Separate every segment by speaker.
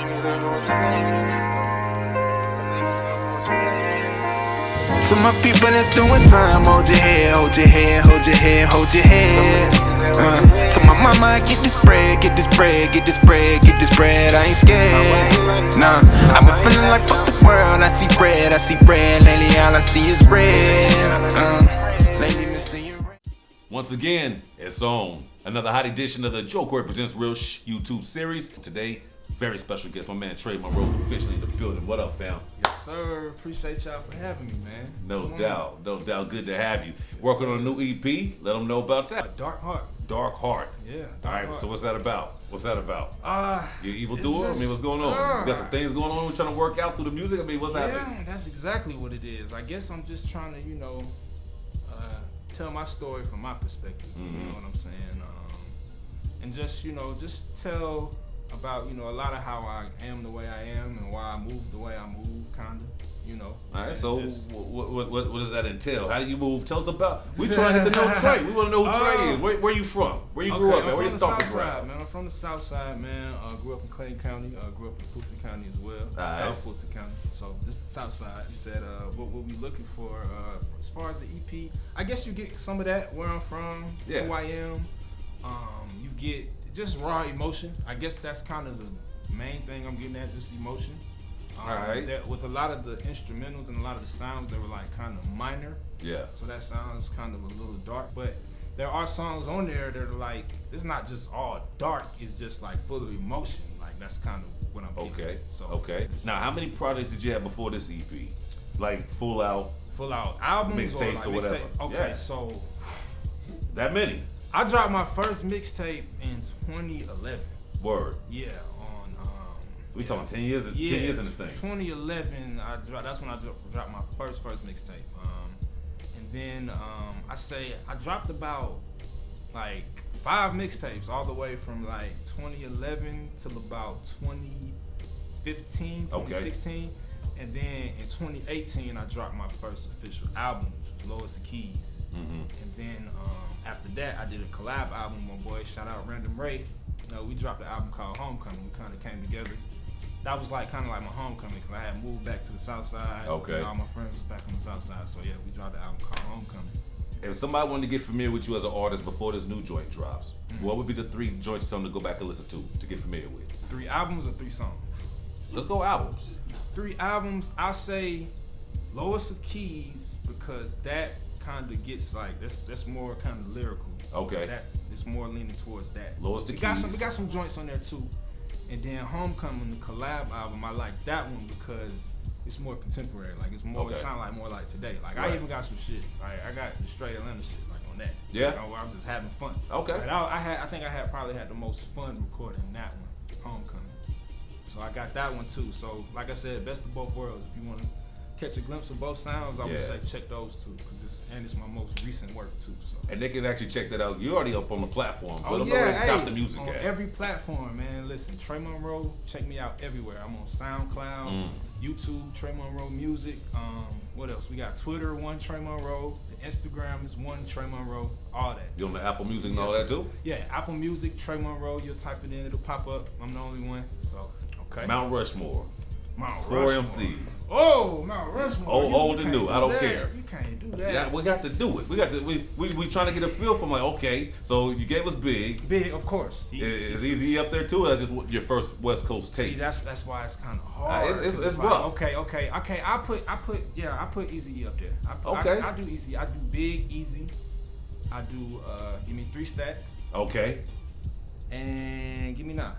Speaker 1: To my people that's doing time, hold your head, hold your head, hold your head, hold your head. To my mama, get this bread, get this bread, get this bread, get this bread, I ain't scared. Nah, I've been feeling like fuck the world. I see bread, lately all I see is red. Lately missing you.
Speaker 2: Once again, it's on another hot edition of the Joe Corey Presents Real YouTube series. Today, very special guest, my man Trey Monroe is officially in the building. What up, fam?
Speaker 3: Yes, sir. Appreciate y'all for having me, man.
Speaker 2: No doubt. Good to have you. Working on a new EP. Let them know about that.
Speaker 3: Dark Heart.
Speaker 2: Dark Heart.
Speaker 3: Yeah.
Speaker 2: All right.
Speaker 3: Heart.
Speaker 2: So what's that about? You evil doer?
Speaker 3: Just,
Speaker 2: I mean, what's going on? You got some things going on? We're trying to work out through the music. I mean, what's happening?
Speaker 3: Yeah, that's exactly what it is. I guess I'm just trying to, tell my story from my perspective. You know what I'm saying? And just tell about, a lot of how I am the way I am and why I move the way I move, kind of.
Speaker 2: All right, so what does that entail? How do you move? Tell us about. We trying to get to know Trey. We want to know who Trey is. Where you from? Where you grew up, man? Where you started from?
Speaker 3: Man, I'm from the South Side, man. Grew up in Clayton County. Grew up in Fulton County as well. South Fulton County. So this is the South Side. You said what we looking for as far as the EP? I guess you get some of that. Where I'm from, who I am. You get just raw emotion. I guess that's kind of the main thing I'm getting at. Just emotion. With a lot of the instrumentals and a lot of the sounds, they were like kind of minor. Yeah. So that sounds kind of a little dark, but there are songs on there that are like, it's not just all dark. It's just like full of emotion. Like that's kind of what I'm getting at. So
Speaker 2: now, how many projects did you have before this EP? Like full out
Speaker 3: albums,
Speaker 2: mixtapes or whatever.
Speaker 3: Okay, so
Speaker 2: that many.
Speaker 3: I dropped my first mixtape in 2011.
Speaker 2: Word.
Speaker 3: Yeah.
Speaker 2: We talking 10 years. 10 years in this thing.
Speaker 3: 2011. That's when I dropped my first mixtape. And then I dropped about like 5 mixtapes all the way from like 2011 till about 2015, 2016. And then in 2018, I dropped my first official album, which was Lowest of Keys. And then after that, I did a collab album with my boy, shout out Random Ray. We dropped an album called Homecoming. We kind of came together. That was like kind of like my homecoming because I had moved back to the South Side. Okay. All my friends was back on the South Side, so yeah, we dropped the album called Homecoming.
Speaker 2: If somebody wanted to get familiar with you as an artist before this new joint drops, what would be the 3 joints you tell them to go back and listen to get familiar with?
Speaker 3: 3 albums or 3 songs?
Speaker 2: Let's go albums.
Speaker 3: 3 albums. I'll say Lowest of Keys because that kind of gets like that's more kind of lyrical. Okay. It's more leaning towards that.
Speaker 2: Lowest of Keys.
Speaker 3: We got some joints on there too. And then Homecoming, the collab album, I like that one because it's more contemporary. Like it's more, it sound like more like today. Like I even got some shit. Like I got the straight Atlanta shit like on that. Yeah. Where I'm just having fun. Okay. Like I think I probably had the most fun recording that one, Homecoming. So I got that one too. So like I said, best of both worlds. If you want to catch a glimpse of both sounds, I would say check those two because it's my most recent work too. So.
Speaker 2: And they can actually check that out. You're already up on the platform. Let them know where they cop the music
Speaker 3: on every platform, man. Listen, Trey Monroe, check me out everywhere. I'm on SoundCloud, YouTube, Trey Monroe Music. What else? We got Twitter, one Trey Monroe. The Instagram is one Trey Monroe. All that.
Speaker 2: You on the Apple Music and all that too?
Speaker 3: Yeah, Apple Music, Trey Monroe. You'll type it in, it'll pop up. I'm the only one. So
Speaker 2: Mount Rushmore.
Speaker 3: Mount
Speaker 2: 4
Speaker 3: Rushmore.
Speaker 2: MCs.
Speaker 3: Oh, Mount Rushmore.
Speaker 2: Old and new. I don't care.
Speaker 3: You can't do that.
Speaker 2: Yeah, we got to do it. We trying to get a feel from like, okay, so you gave us Big.
Speaker 3: Big, of course.
Speaker 2: Is Easy up there too? Or that's just your first West Coast taste?
Speaker 3: See, that's why it's kind of hard.
Speaker 2: It's rough.
Speaker 3: Like, okay. I put Easy up there. I do Easy. I do Big, Easy. I do give me 3 Stacks.
Speaker 2: Okay.
Speaker 3: And give me Nas.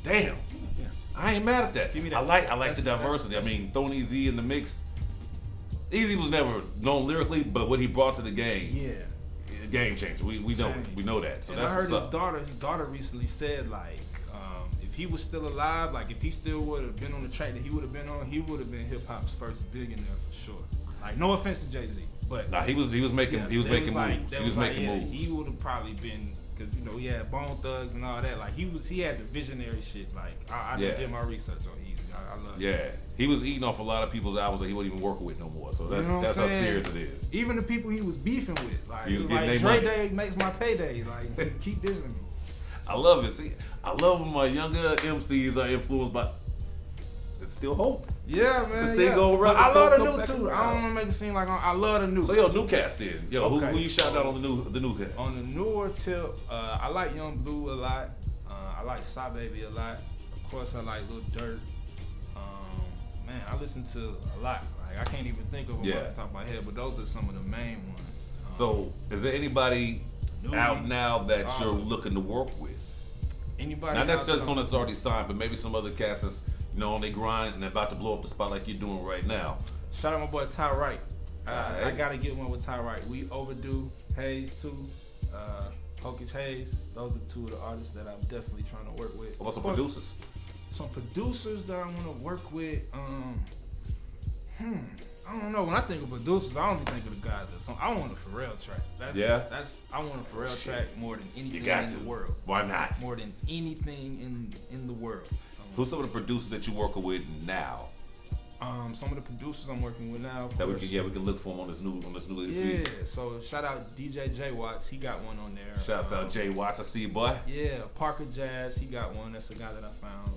Speaker 2: Damn. Yeah. I ain't mad at that.
Speaker 3: Give me that.
Speaker 2: I like the diversity. I mean, throwing Easy in the mix. Easy was never known lyrically, but what he brought to the game, game changer. We know that. So
Speaker 3: and
Speaker 2: that's
Speaker 3: I heard
Speaker 2: what's
Speaker 3: his daughter recently said like, if he was still alive, like if he still would have been on the track that he would have been on, he would have been hip hop's first billionaire for sure. Like no offense to Jay-Z, but
Speaker 2: he was making moves. He was making moves.
Speaker 3: He would have probably been. Cause he had Bone Thugs and all that. Like he had the visionary shit. Like I did my research on Easy. I love it.
Speaker 2: Yeah, he was eating off a lot of people's albums that he wasn't even working with no more. So that's how serious it is.
Speaker 3: Even the people he was beefing with, like
Speaker 2: he was
Speaker 3: like
Speaker 2: Dre
Speaker 3: money. Day makes my payday. Like keep dissing me.
Speaker 2: I love it. See, I love when my younger MCs are influenced by. There's still hope.
Speaker 3: Yeah, man.
Speaker 2: This thing go around.
Speaker 3: I love the
Speaker 2: go
Speaker 3: new
Speaker 2: back
Speaker 3: too.
Speaker 2: around.
Speaker 3: I don't want to make it seem like I love the new.
Speaker 2: So yo, new cast then. Yo,
Speaker 3: Okay.
Speaker 2: who you shout out on the new cast?
Speaker 3: On the newer tip, I like Young Blue a lot. I like Sa Baby a lot. Of course, I like Lil Durk. Man, I listen to a lot. Like I can't even think of them off the top of my head, but those are some of the main ones.
Speaker 2: So, is there anybody out now that you're looking to work with?
Speaker 3: Anybody?
Speaker 2: Not necessarily someone that's already signed, but maybe some other cast that's on they grind and they're about to blow up the spot like you're doing right now.
Speaker 3: Shout out my boy Ty Wright.
Speaker 2: Alright.
Speaker 3: I gotta get one with Ty Wright. We overdue. Hayes too. Hokage Hayes. Those are two of the artists that I'm definitely trying to work with.
Speaker 2: What about some producers?
Speaker 3: Some producers that I want to work with. I don't know. When I think of producers, I only think of the guys that's on. I want a Pharrell track. I want a Pharrell track more than anything in the world.
Speaker 2: Why not?
Speaker 3: More than anything in the world.
Speaker 2: Who's some of the producers that you're working with now?
Speaker 3: Some of the producers I'm working with now.
Speaker 2: That we can look for them on this new EP.
Speaker 3: Yeah. So shout out DJ J Watts. He got one on there.
Speaker 2: Shouts out Jay Watts. I see you, boy.
Speaker 3: Yeah. Parker Jazz. He got one. That's the guy that I found.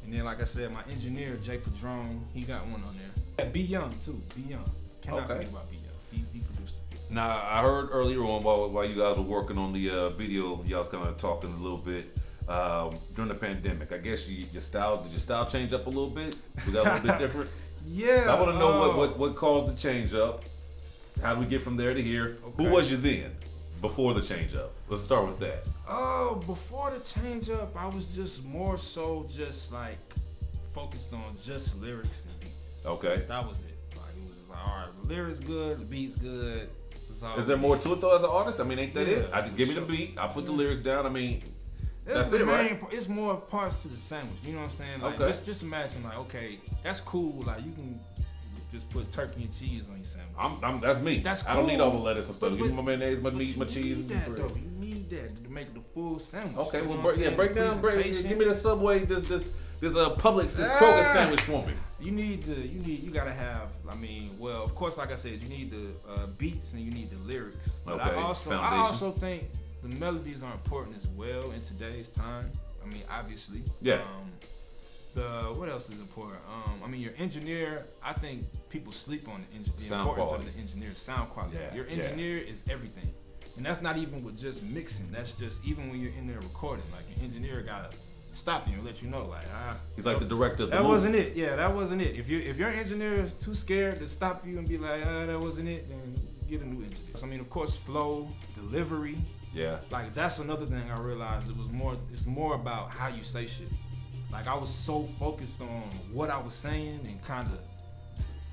Speaker 3: And then, like I said, my engineer Jay Padron. He got one on there. Yeah, Be Young too. Be Young. Cannot forget about Be Young. He produced it.
Speaker 2: Now I heard earlier on while you guys were working on the video, y'all was kind of talking a little bit. During the pandemic, I guess did your style change up a little bit? Was that a little bit different?
Speaker 3: Yeah.
Speaker 2: I want to know what caused the change up. How do we get from there to here?
Speaker 3: Okay.
Speaker 2: Who was you then, before the change up? Let's start with that.
Speaker 3: Before the change up, I was just more so just like focused on just lyrics and beats.
Speaker 2: Okay.
Speaker 3: That was it. Like it was just like, all right, the lyrics good, the beats good.
Speaker 2: Is there more to it though as an artist? I mean, ain't that it? Give me the
Speaker 3: sure.
Speaker 2: beat. I put the lyrics down. I mean.
Speaker 3: That's
Speaker 2: the
Speaker 3: main
Speaker 2: right?
Speaker 3: part. It's more parts to the sandwich. You know what I'm saying? Like,
Speaker 2: okay.
Speaker 3: just imagine, like, okay, that's cool. Like, you can just put turkey and cheese on your sandwich.
Speaker 2: That's me.
Speaker 3: That's cool.
Speaker 2: I don't need all the lettuce and stuff.
Speaker 3: But-
Speaker 2: Give me my mayonnaise, my meat, my
Speaker 3: You
Speaker 2: cheese.
Speaker 3: need that, though. You need that to make the full sandwich.
Speaker 2: Okay,
Speaker 3: You know
Speaker 2: well,
Speaker 3: what I'm saying?
Speaker 2: break down.
Speaker 3: Presentation.
Speaker 2: Give me the Subway. This Publix, this Kroger sandwich for me.
Speaker 3: You gotta have. I mean, well, of course, like I said, you need the beats and you need the lyrics. But
Speaker 2: Okay,
Speaker 3: I also think the melodies are important as well in today's time. I mean, obviously.
Speaker 2: Yeah.
Speaker 3: What else is important? I mean, your engineer. I think people sleep on the
Speaker 2: Sound
Speaker 3: importance
Speaker 2: quality.
Speaker 3: of the engineer. Sound quality.
Speaker 2: Yeah,
Speaker 3: Your engineer is everything, and that's not even with just mixing. That's just even when you're in there recording. Like your engineer gotta stop you and let you know, like
Speaker 2: he's like the director of the
Speaker 3: that
Speaker 2: movie.
Speaker 3: wasn't it. Yeah, that wasn't it. If your engineer is too scared to stop you and be like, that wasn't it, then get a new engineer. So, I mean, of course, flow, delivery.
Speaker 2: Yeah.
Speaker 3: Like that's another thing I realized. It's more about how you say shit. Like I was so focused on what I was saying and kind of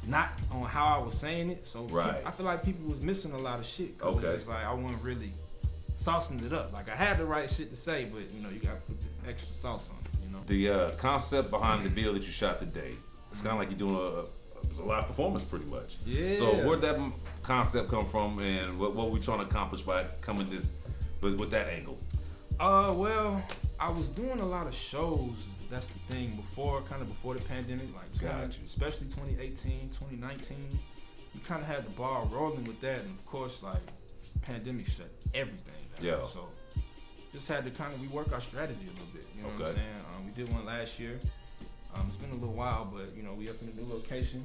Speaker 3: not on how I was saying it. So
Speaker 2: right.
Speaker 3: I feel like people was missing a lot of shit. Cause
Speaker 2: Okay.
Speaker 3: it's like I wasn't really saucing it up. Like I had the right shit to say, but you got to put the extra sauce on it.
Speaker 2: The concept behind the video that you shot today, it's kind of like you're doing a live performance pretty much.
Speaker 3: Yeah.
Speaker 2: So where'd that concept come from, and what were we trying to accomplish by coming with that angle?
Speaker 3: Well, I was doing a lot of shows. That's the thing. Before the pandemic, like especially 2018, 2019, we kind of had the ball rolling with that, and of course, like pandemic shut everything down.
Speaker 2: Yeah.
Speaker 3: So just had to kind of rework our strategy a little bit. You know what I'm
Speaker 2: Okay.
Speaker 3: saying? We did one last year. It's been a little while, but we up in a new location.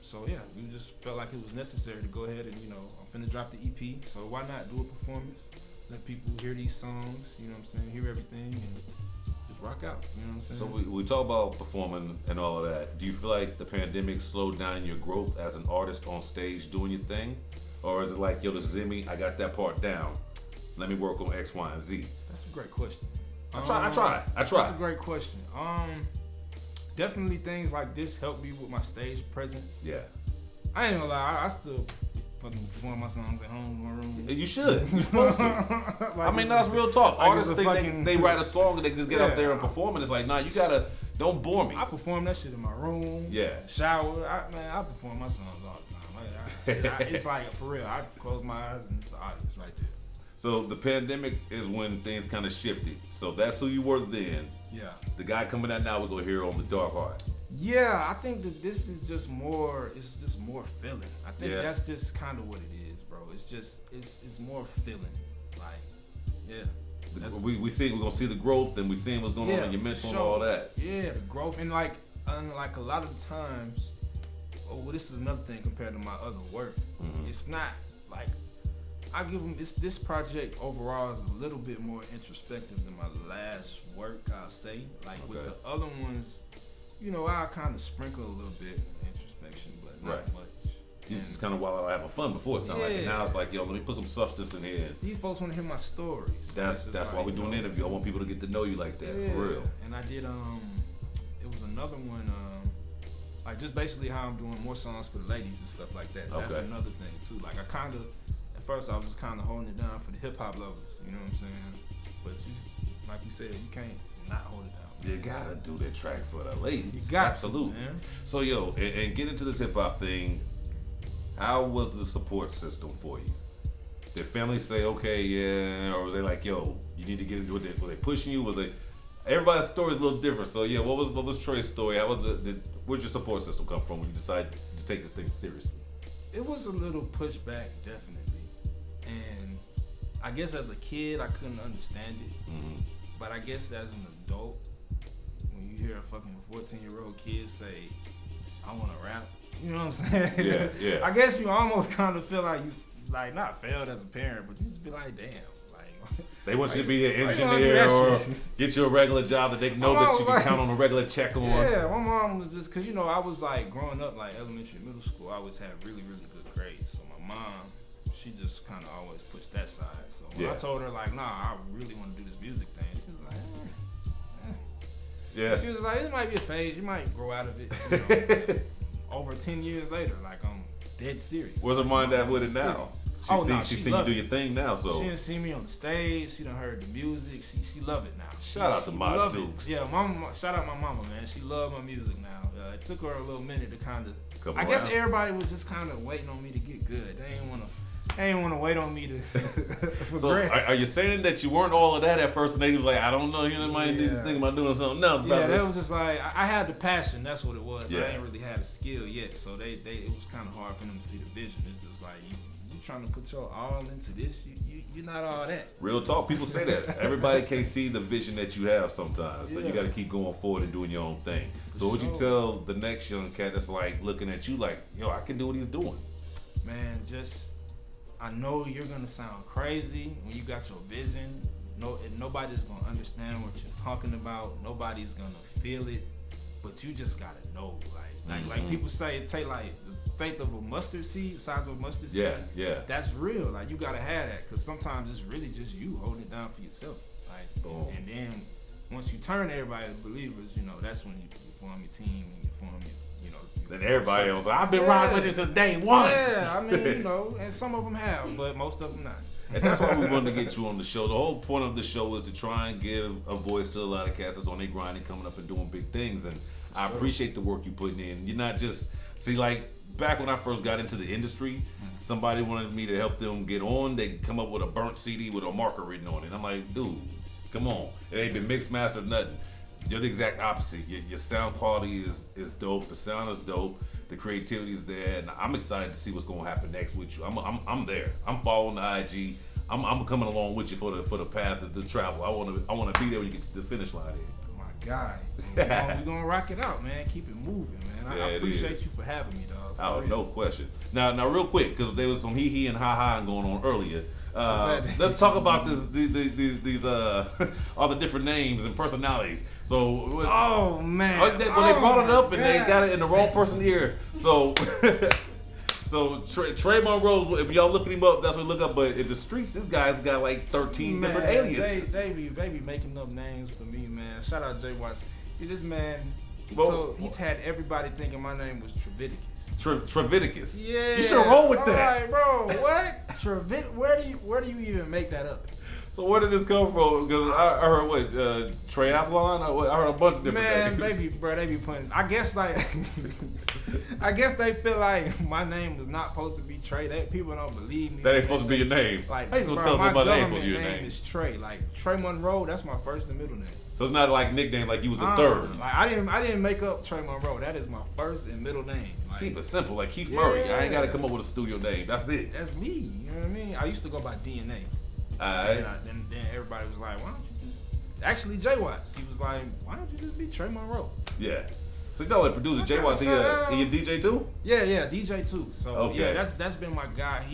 Speaker 3: So yeah, we just felt like it was necessary to go ahead and I'm finna drop the EP. So why not do a performance? Let people hear these songs. You know what I'm saying? Hear everything and just rock out. You know what I'm saying?
Speaker 2: So we talk about performing and all of that. Do you feel like the pandemic slowed down your growth as an artist on stage doing your thing? Or is it like, yo, this is in me, I got that part down. Let me work on X, Y, and Z.
Speaker 3: That's a great question.
Speaker 2: I try.
Speaker 3: That's a great question. Definitely things like this help me with my stage presence.
Speaker 2: Yeah.
Speaker 3: I ain't gonna lie, I still fucking perform my songs at home in my room.
Speaker 2: You should. You're supposed to.
Speaker 3: Like
Speaker 2: I mean, that's real talk.
Speaker 3: like
Speaker 2: Artists
Speaker 3: it's a
Speaker 2: think
Speaker 3: fucking-
Speaker 2: they write a song and they just get out there and
Speaker 3: Yeah.
Speaker 2: perform, and it's like, nah, you gotta, don't bore me.
Speaker 3: I perform that shit in my room.
Speaker 2: Yeah.
Speaker 3: Shower. I perform my songs all the time. It's like, for real, I close my eyes and it's the audience right there.
Speaker 2: So the pandemic is when things kind of shifted. So that's who you were then.
Speaker 3: Yeah.
Speaker 2: The guy coming out now, we're gonna hear on the Dark Heart.
Speaker 3: Yeah, I think that this is just more. It's just more feeling. I think
Speaker 2: Yeah.
Speaker 3: that's just kind of what it is, bro. It's just it's more feeling. Like, yeah.
Speaker 2: we're gonna see the growth, and we seeing what's going on in your mental and all that.
Speaker 3: Yeah, the growth, and like unlike a lot of the times. Oh, well, this is another thing compared to my other work. It's not like I give them this project overall is a little bit more introspective than my last work. I'll say like with the other ones, you know, I kind of sprinkle a little bit introspection, but not much.
Speaker 2: You just kind of while I having fun before it sounded like it. Now it's like, yo, let me put some substance in here.
Speaker 3: These folks want to hear my stories. So
Speaker 2: that's why we're doing the interview. I want people to get to know you like that, for real.
Speaker 3: And I did it was another one like just basically how I'm doing more songs for the ladies and stuff like that. That's another thing too. Like I kind of at first I was just kind of holding it down for the hip hop lovers. You know what I'm saying? But like you said, you can't not hold it down.
Speaker 2: You gotta do that track for the ladies.
Speaker 3: You got
Speaker 2: absolutely.
Speaker 3: To, man.
Speaker 2: So and get into this hip hop thing. How was the support system for you? Did family say okay, yeah, or was they like, yo, you need to get into it? Were they pushing you? Was they? Everybody's story is a little different. So yeah, what was Trey's story? How was where'd your support system come from when you decided to take this thing seriously?
Speaker 3: It was a little pushback, definitely, and I guess as a kid I couldn't understand it, but I guess as an adult, when you hear a fucking 14-year-old kid say, "I want to rap," you know what I'm saying?
Speaker 2: Yeah.
Speaker 3: I guess you almost kind of feel like you not failed as a parent, but you just be like, damn.
Speaker 2: They want you to be an engineer or get you a regular job that they know that you can count on a regular check on.
Speaker 3: Yeah, my mom was just, because, you know, I was like, growing up, like elementary, middle school, I always had really, really good grades. So my mom, she just kind of always pushed that side. So when I told her, like, nah, I really want to do this music thing, she was like, Yeah. She was like, it might be a phase. You might grow out of it. You know, over 10 years later, like, I'm dead serious.
Speaker 2: Where's her mind at with it now? She seen you do your thing now, so.
Speaker 3: She done seen me on the stage. She done heard the music. She love it now.
Speaker 2: Shout out to my Dukes.
Speaker 3: Yeah, shout out my mama, man. She love my music now. It took her a little minute to kind of. I guess everybody was just kind of waiting on me to get good. They ain't want to wait on me to.
Speaker 2: So are you saying that you weren't all of that at first, and they was like, I don't know, you might need to think about doing something else.
Speaker 3: Yeah, that was just like I had the passion. That's what it was. Yeah. I ain't really had the skill yet, so it was kind of hard for them to see the vision. It's just like you trying to put your all into this. You're not all that.
Speaker 2: Real talk. People say that. Everybody can't see the vision that you have sometimes, so you got to keep going forward and doing your own thing. So would you tell the next young cat that's like looking at you like, yo, I can do what he's doing?
Speaker 3: Man, I know you're gonna sound crazy when you got your vision. Nobody's gonna understand what you're talking about. Nobody's gonna feel it, but you just gotta know. Like people say, it take like the faith of a mustard seed, size of a mustard seed.
Speaker 2: Yeah.
Speaker 3: That's real. Like you gotta have that, because sometimes it's really just you holding it down for yourself. Like, and then once you turn everybody as believers, you know, that's when you form your team and you form your.
Speaker 2: Then everybody else, I've been riding with it since day one.
Speaker 3: Yeah, I mean, you know, and some of them have, but most of them not.
Speaker 2: And that's why we wanted to get you on the show. The whole point of the show is to try and give a voice to a lot of cats that's on their grind and coming up and doing big things. And I appreciate the work you're putting in. You're not just, like back when I first got into the industry, somebody wanted me to help them get on. They come up with a burnt CD with a marker written on it. I'm like, dude, come on. It ain't been mixed, mastered, nothing. You're the exact opposite. Your sound quality is dope. The sound is dope. The creativity is there, and I'm excited to see what's gonna happen next with you. I'm there. I'm following the IG. I'm coming along with you for the path of the travel. I wanna be there when you get to the finish line.
Speaker 3: My guy, we're gonna rock it out, man. Keep it moving, man. I appreciate you for having me, dog.
Speaker 2: Oh, no question. Now, real quick, because there was some hee and ha going on earlier. Let's talk about these all the different names and personalities. So,
Speaker 3: oh man,
Speaker 2: when they brought it up and they got it in the wrong person's ear. So, Trey Monroe, if y'all looking him up, that's what we look up. But in the streets, this guy's got like 13 different aliases.
Speaker 3: They be making up names for me, man. Shout out Jay Watts. This man, he's had everybody thinking my name was Treviticus.
Speaker 2: Treviticus.
Speaker 3: Yeah.
Speaker 2: You should roll with that.
Speaker 3: Right, bro. What? Where do you even make that up?
Speaker 2: So where did this come from? Because I heard triathlon. I heard a bunch of different things.
Speaker 3: Man, they be putting. I guess they feel like my name is not supposed to be Trey. People don't believe me.
Speaker 2: That ain't supposed to be your name.
Speaker 3: Like,
Speaker 2: I ain't gonna tell somebody that ain't supposed to be your
Speaker 3: name. My
Speaker 2: name
Speaker 3: is Trey. Like Trey Monroe. That's my first and middle name.
Speaker 2: So it's not like nickname like you was the third.
Speaker 3: Like I didn't make up Trey Monroe. That is my first and middle name. Like,
Speaker 2: keep it simple, like Keith Murray. I ain't gotta come up with a studio name. That's it.
Speaker 3: That's me. You know what I mean? I used to go by DNA.
Speaker 2: Alright.
Speaker 3: Then everybody was like, why don't you just... Actually, Jay Watts, he was like, why don't you just be Trey Monroe?
Speaker 2: Yeah. So you know what producer Jay Watts, he a DJ too?
Speaker 3: Yeah, DJ too. So
Speaker 2: Okay.
Speaker 3: yeah, that's been my guy.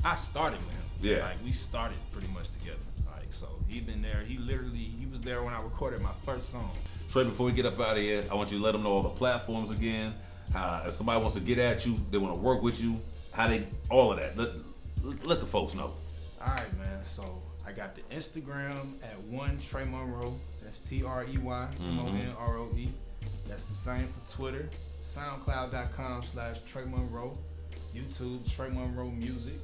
Speaker 3: I started with him.
Speaker 2: Yeah.
Speaker 3: Like we started pretty much together. Like so he been there. He was there when I recorded my first song.
Speaker 2: Trey, before we get up out of here, I want you to let them know all the platforms again. If somebody wants to get at you, they want to work with you, all of that. Let the folks know.
Speaker 3: All right, man. So I got the Instagram at one Trey Monroe. That's TREY MONROE. That's the same for Twitter. SoundCloud.com/Trey Monroe. YouTube Trey Monroe Music.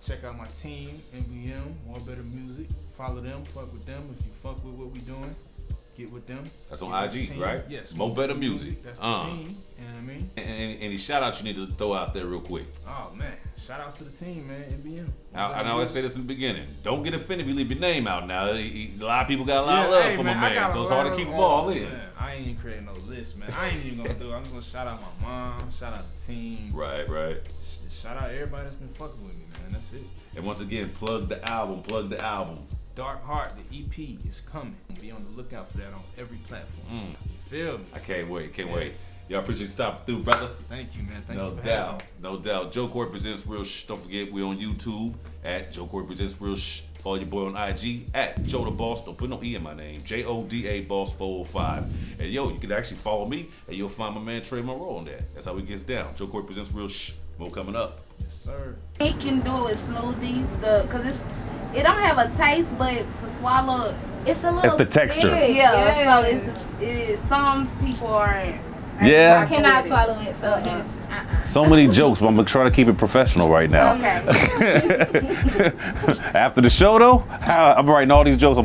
Speaker 3: Check out my team, MVM, More Better Music. Follow them, fuck with them. If you fuck with what we doing, get with them.
Speaker 2: That's on IG, right?
Speaker 3: Yes.
Speaker 2: More Better Music.
Speaker 3: That's the team. You know what I mean?
Speaker 2: And any shout outs you need to throw out there real quick.
Speaker 3: Oh man, shout out to the team, man. MVM.
Speaker 2: I always say this in the beginning. Don't get offended if you leave your name out now. A lot of people got a lot of love for my man, so it's hard to keep them all in.
Speaker 3: Man, I ain't even creating no list, man. I ain't even gonna do it. I'm just gonna shout out my mom, shout out the team.
Speaker 2: Right.
Speaker 3: Shout out everybody that's been fucking with me, man. That's it.
Speaker 2: And once again, plug the album.
Speaker 3: Dark Heart, the EP is coming. Be on the lookout for that on every platform. You feel me?
Speaker 2: I can't wait. Y'all appreciate you stopping through, brother.
Speaker 3: Thank you, man. Thank you for
Speaker 2: having me.
Speaker 3: me.
Speaker 2: No doubt. Joe Corey Presents Real Shh. Don't forget, we're on YouTube at Joe Corey Presents Real Shh. Follow your boy on IG at Joe the Boss. Don't put no E in my name. JODA Boss 405. And yo, you can actually follow me and you'll find my man Trey Monroe on there. That's how he gets down. Joe Corey Presents Real Shh. More coming up.
Speaker 3: Yes, sir.
Speaker 4: It can do it with smoothies, cause it don't have a taste, but to swallow, it's a little.
Speaker 2: It's the texture.
Speaker 4: Thick. Yeah. So it's some people aren't.
Speaker 2: Yeah.
Speaker 4: I cannot swallow it, so it's.
Speaker 2: So many jokes, but I'm gonna try to keep it professional right now.
Speaker 4: Okay.
Speaker 2: After the show though, I'm writing all these jokes. I'm